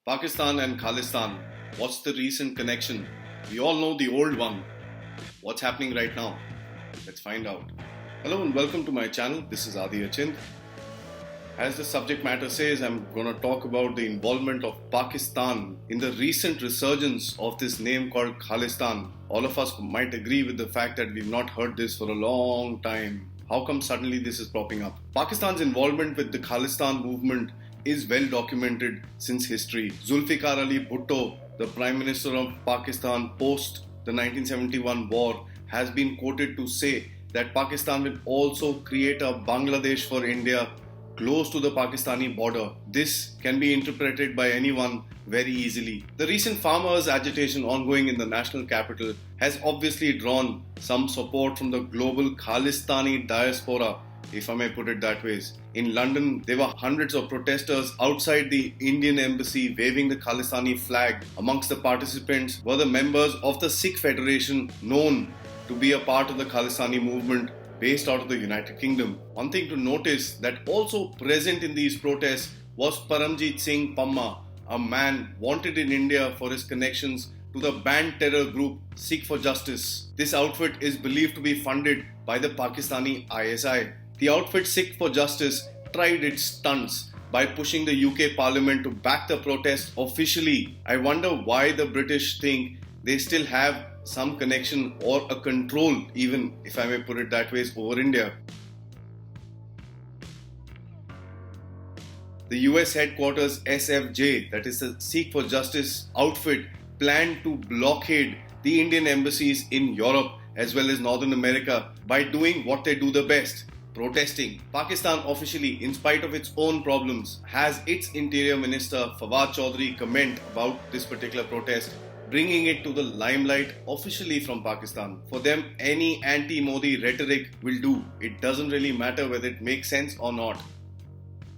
Pakistan and Khalistan. What's the recent connection? We all know the old one. What's happening right now? Let's find out. Hello and welcome to my channel. This is Aadi Achint. As the subject matter says, I'm going to talk about the involvement of Pakistan in the recent resurgence of this name called Khalistan. All of us might agree with the fact that we've not heard this for a long time. How come suddenly this is popping up? Pakistan's involvement with the Khalistan movement is well documented since history. Zulfikar Ali Bhutto, the Prime Minister of Pakistan post the 1971 war, has been quoted to say that Pakistan will also create a Bangladesh for India close to the Pakistani border. This can be interpreted by anyone very easily. The recent farmers' agitation ongoing in the national capital has obviously drawn some support from the global Khalistani diaspora, if I may put it that way. In London, there were hundreds of protesters outside the Indian embassy waving the Khalistani flag. Amongst the participants were the members of the Sikh Federation, known to be a part of the Khalistani movement based out of the United Kingdom. One thing to notice that also present in these protests was Paramjit Singh Pamma, a man wanted in India for his connections to the banned terror group Sikh for Justice. This outfit is believed to be funded by the Pakistani ISI. The outfit Sikh for Justice tried its stunts by pushing the UK Parliament to back the protest officially. I wonder why the British think they still have some connection or a control, even if I may put it that way, over India. The US headquarters SFJ, that is the Sikh for Justice outfit, planned to blockade the Indian embassies in Europe as well as Northern America by doing what they do the best: protesting. Pakistan officially, in spite of its own problems, has its Interior Minister Fawad Chaudhry comment about this particular protest, bringing it to the limelight officially from Pakistan. For them, any anti-Modi rhetoric will do. It doesn't really matter whether it makes sense or not.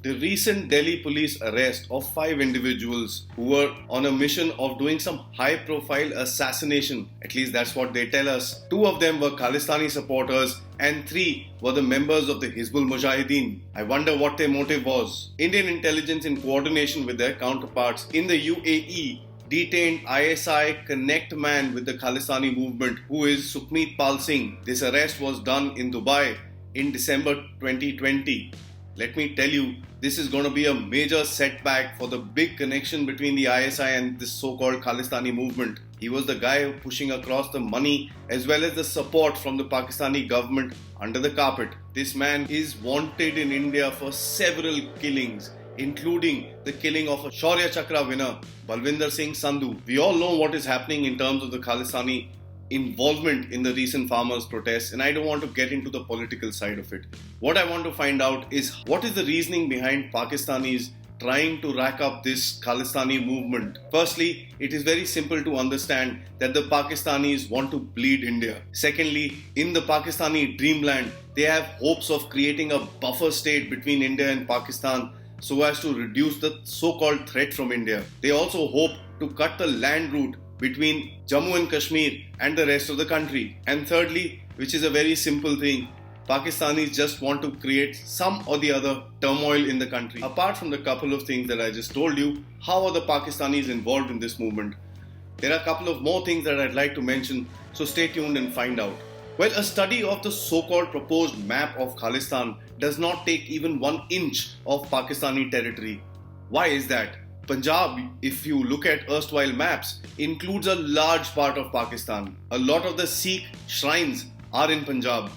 The recent Delhi police arrest of 5 individuals who were on a mission of doing some high-profile assassination, at least that's what they tell us. 2 of them were Khalistani supporters and 3 were the members of the Hizbul Mujahideen. I wonder what their motive was. Indian intelligence, in coordination with their counterparts in the UAE, detained ISI connect man with the Khalistani movement, who is Sukhmeet Pal Singh. This arrest was done in Dubai in December 2020. Let me tell you, this is going to be a major setback for the big connection between the ISI and this so-called Khalistani movement. He was the guy pushing across the money as well as the support from the Pakistani government under the carpet. This man is wanted in India for several killings, including the killing of a Shaurya Chakra winner, Balwinder Singh Sandhu. We all know what is happening in terms of the Khalistani involvement in the recent farmers' protests, and I don't want to get into the political side of it. What I want to find out is what is the reasoning behind Pakistanis trying to rack up this Khalistani movement. Firstly, it is very simple to understand that the Pakistanis want to bleed India. Secondly, in the Pakistani dreamland, they have hopes of creating a buffer state between India and Pakistan so as to reduce the so-called threat from India. They also hope to cut the land route between Jammu and Kashmir and the rest of the country. And thirdly, which is a very simple thing, Pakistanis just want to create some or the other turmoil in the country. Apart from the couple of things that I just told you, how are the Pakistanis involved in this movement? There are a couple of more things that I'd like to mention, so stay tuned and find out. Well, a study of the so-called proposed map of Khalistan does not take even 1 inch of Pakistani territory. Why is that? Punjab, if you look at erstwhile maps, includes a large part of Pakistan. A lot of the Sikh shrines are in Punjab.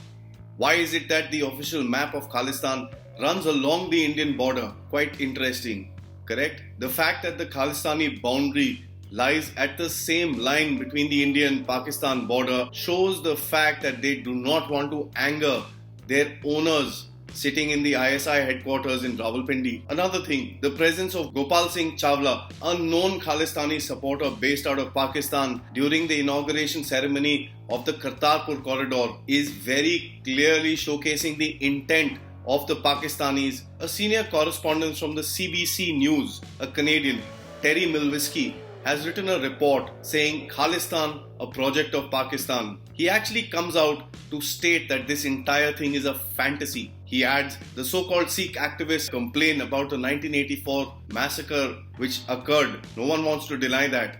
Why is it that the official map of Khalistan runs along the Indian border? Quite interesting, correct? The fact that the Khalistani boundary lies at the same line between the Indian and Pakistan border shows the fact that they do not want to anger their owners sitting in the ISI headquarters in Rawalpindi. Another thing, the presence of Gopal Singh Chawla, a known Khalistani supporter based out of Pakistan during the inauguration ceremony of the Kartarpur corridor, is very clearly showcasing the intent of the Pakistanis. A senior correspondent from the CBC News, a Canadian, Terry Milwiski, has written a report saying Khalistan, a project of Pakistan. He actually comes out to state that this entire thing is a fantasy. He adds, the so-called Sikh activists complain about the 1984 massacre which occurred. No one wants to deny that.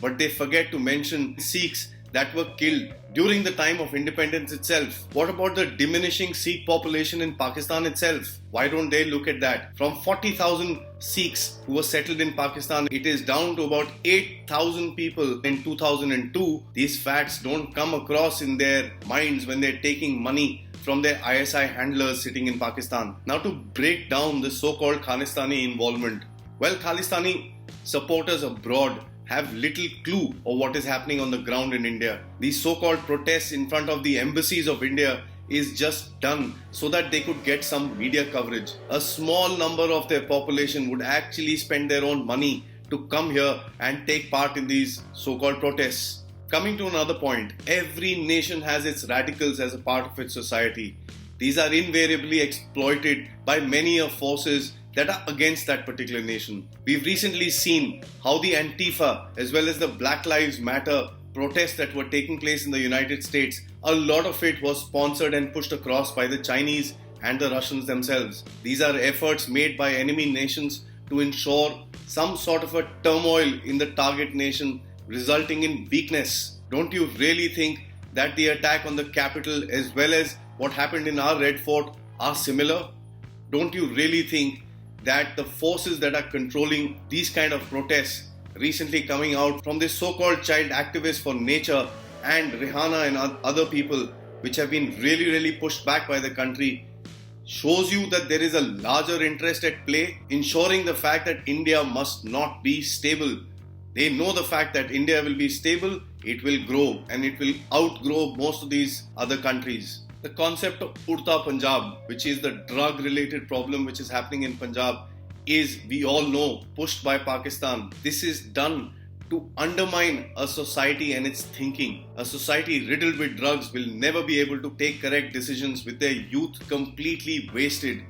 But they forget to mention Sikhs that were killed during the time of independence itself. What about the diminishing Sikh population in Pakistan itself? Why don't they look at that? From 40,000 Sikhs who were settled in Pakistan, it is down to about 8,000 people in 2002. These facts don't come across in their minds when they're taking money from their ISI handlers sitting in Pakistan. Now, to break down the so-called Khalistani involvement. Well, Khalistani supporters abroad have little clue of what is happening on the ground in India. These so-called protests in front of the embassies of India is just done so that they could get some media coverage. A small number of their population would actually spend their own money to come here and take part in these so-called protests. Coming to another point, every nation has its radicals as a part of its society. These are invariably exploited by many of forces that are against that particular nation. We've recently seen how the Antifa as well as the Black Lives Matter protests that were taking place in the United States, a lot of it was sponsored and pushed across by the Chinese and the Russians themselves. These are efforts made by enemy nations to ensure some sort of a turmoil in the target nation, resulting in weakness. Don't you really think that the attack on the capital as well as what happened in our Red Fort are similar? Don't you really think that the forces that are controlling these kind of protests, recently coming out from this so-called child activists for nature and Rihanna and other people, which have been really pushed back by the country, shows you that there is a larger interest at play, ensuring the fact that India must not be stable. They know the fact that India will be stable, it will grow and it will outgrow most of these other countries. The concept of Urta Punjab, which is the drug-related problem which is happening in Punjab, is, we all know, pushed by Pakistan. This is done to undermine a society and its thinking. A society riddled with drugs will never be able to take correct decisions with their youth completely wasted.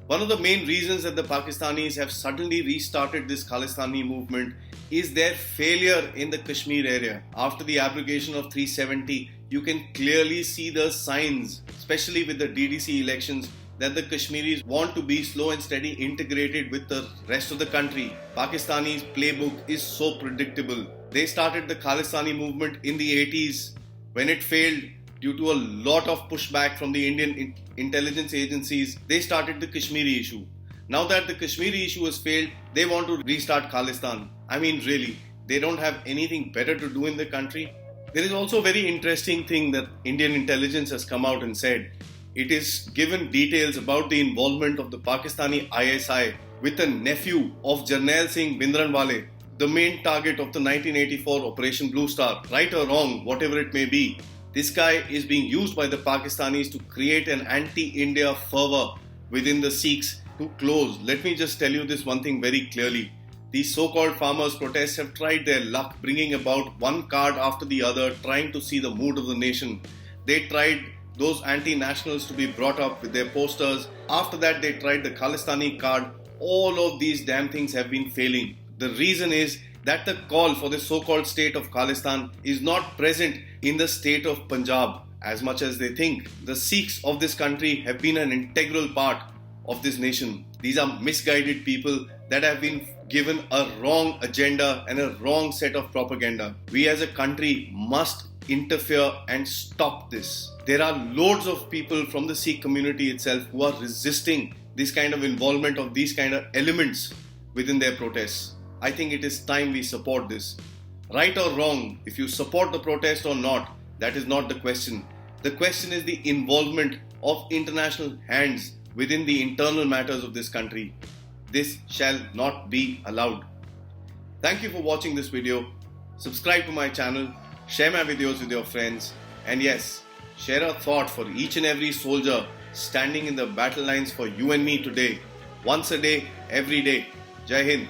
One of the main reasons that the Pakistanis have suddenly restarted this Khalistani movement is their failure in the Kashmir area. After the abrogation of 370, you can clearly see the signs, especially with the DDC elections, that the Kashmiris want to be slow and steady integrated with the rest of the country. Pakistani's playbook is so predictable. They started the Khalistani movement in the 80s. When it failed, due to a lot of pushback from the Indian intelligence agencies, they started the Kashmiri issue. Now that the Kashmiri issue has failed, they want to restart Khalistan. I mean, really, they don't have anything better to do in the country. There is also a very interesting thing that Indian intelligence has come out and said. It is given details about the involvement of the Pakistani ISI with a nephew of Jarnail Singh Bhindranwale, the main target of the 1984 Operation Blue Star. Right or wrong, whatever it may be, this guy is being used by the Pakistanis to create an anti-India fervor within the Sikhs to close. Let me just tell you this one thing very clearly. These so-called farmers' protests have tried their luck, bringing about one card after the other, trying to see the mood of the nation. They tried those anti-nationals to be brought up with their posters. After that, they tried the Khalistani card. All of these damn things have been failing. The reason is that the call for the so-called state of Khalistan is not present in the state of Punjab as much as they think. The Sikhs of this country have been an integral part of this nation. These are misguided people that have been given a wrong agenda and a wrong set of propaganda. We as a country must interfere and stop this. There are loads of people from the Sikh community itself who are resisting this kind of involvement of these kind of elements within their protests. I think it is time we support this. Right or wrong, if you support the protest or not, that is not the question. The question is the involvement of international hands within the internal matters of this country. This shall not be allowed. Thank you for watching this video. Subscribe to my channel, share my videos with your friends, and yes, share a thought for each and every soldier standing in the battle lines for you and me today. Once a day, every day. Jai Hind.